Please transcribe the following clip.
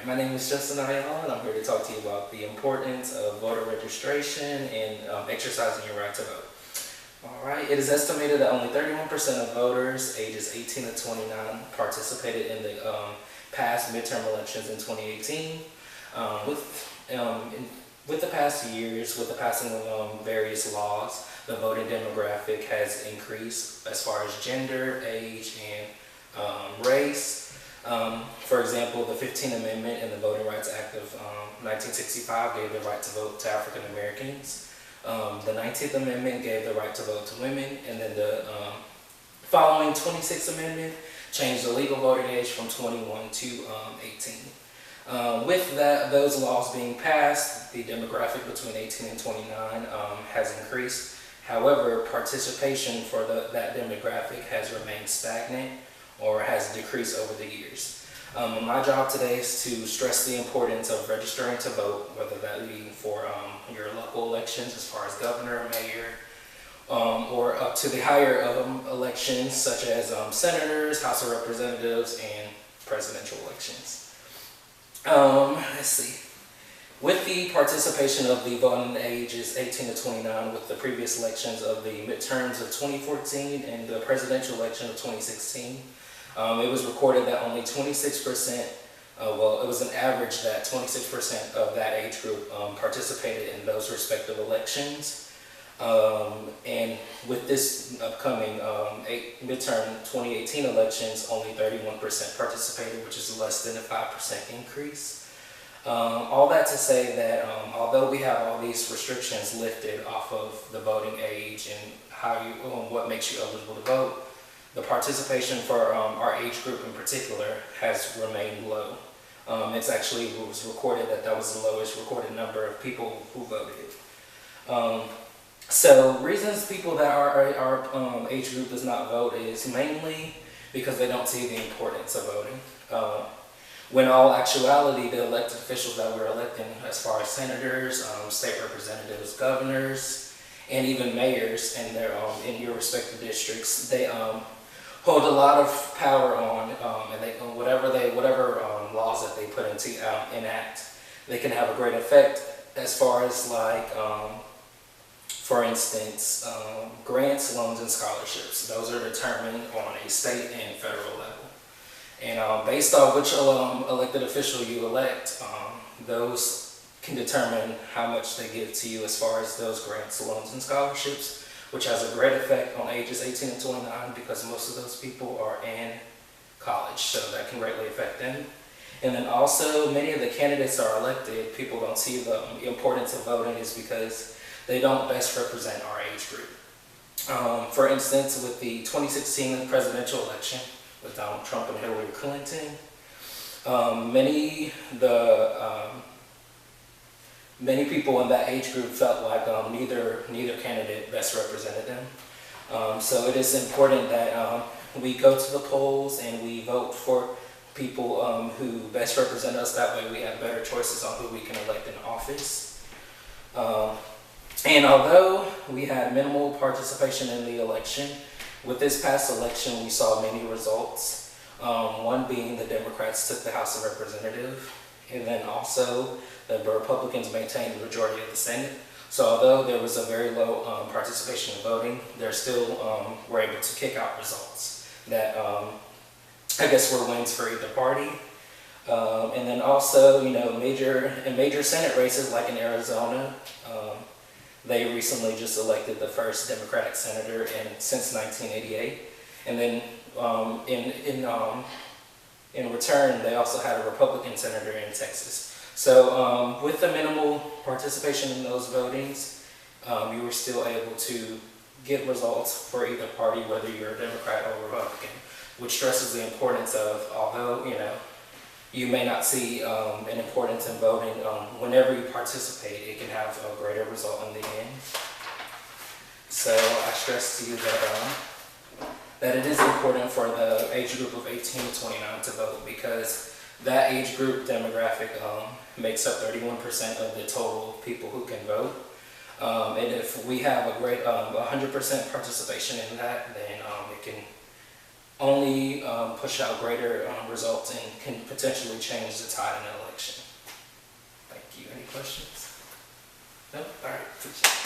My name is Justin Ayala, and I'm here to talk to you about the importance of voter registration and exercising your right to vote. Alright, it is estimated that only 31% of voters ages 18 to 29 participated in the past midterm elections in 2018. With the past years, with the passing of various laws, the voting demographic has increased as far as gender, age, and race. For example, the 15th Amendment and the Voting Rights Act of 1965 gave the right to vote to African Americans. The 19th Amendment gave the right to vote to women, and then the following 26th Amendment changed the legal voting age from 21 to 18. With those laws being passed, the demographic between 18 and 29 has increased. However, participation for that demographic has remained stagnant or has decreased over the years. My job today is to stress the importance of registering to vote, whether that be for your local elections as far as governor, mayor, or up to the higher elections such as senators, House of Representatives, and presidential elections. Let's see. With the participation of the voting ages 18 to 29 with the previous elections of the midterms of 2014 and the presidential election of 2016, it was recorded that only 26%, it was an average that 26% of that age group participated in those respective elections. And with this upcoming midterm 2018 elections, only 31% participated, which is less than a 5% increase. All that to say that although we have all these restrictions lifted off of the voting age and what makes you eligible to vote, the participation for our age group in particular has remained low. It was recorded that was the lowest recorded number of people who voted. So reasons people that our age group does not vote is mainly because they don't see the importance of voting. When all actuality, the elected officials that we're electing, as far as senators, state representatives, governors, and even mayors in your respective districts, they hold a lot of power on, and they whatever laws that they put into enact, they can have a great effect as far as for instance, grants, loans, and scholarships. Those are determined on a state and federal level. And based on which elected official you elect, those can determine how much they give to you as far as those grants, loans, and scholarships, which has a great effect on ages 18 and 29 because most of those people are in college, so that can greatly affect them. And then also, many of the candidates that are elected, people don't see the importance of voting is because they don't best represent our age group. For instance, with the 2016 presidential election, with Donald Trump and Hillary Clinton, many people in that age group felt like neither candidate best represented them. So it is important that we go to the polls and we vote for people who best represent us. That way we have better choices on who we can elect in office. And although we had minimal participation in the election, with this past election we saw many results. One being the Democrats took the House of Representatives, and then also the Republicans maintained the majority of the Senate. So although there was a very low participation in voting, they still were able to kick out results that I guess were wins for either party. And then also, major Senate races like in Arizona, they recently just elected the first Democratic senator since 1988. And then in return, they also had a Republican senator in Texas. So with the minimal participation in those votings, you were still able to get results for either party, whether you're a Democrat or Republican, which stresses the importance of, although you may not see an importance in voting, whenever you participate, it can have a greater result in the end. So I stress to you that it is important for the age group of 18 to 29 to vote, because that age group demographic makes up 31% of the total people who can vote. And if we have a great 100% participation in that, then it can only push out greater results and can potentially change the tide in an election. Thank you. Any questions? No? All right.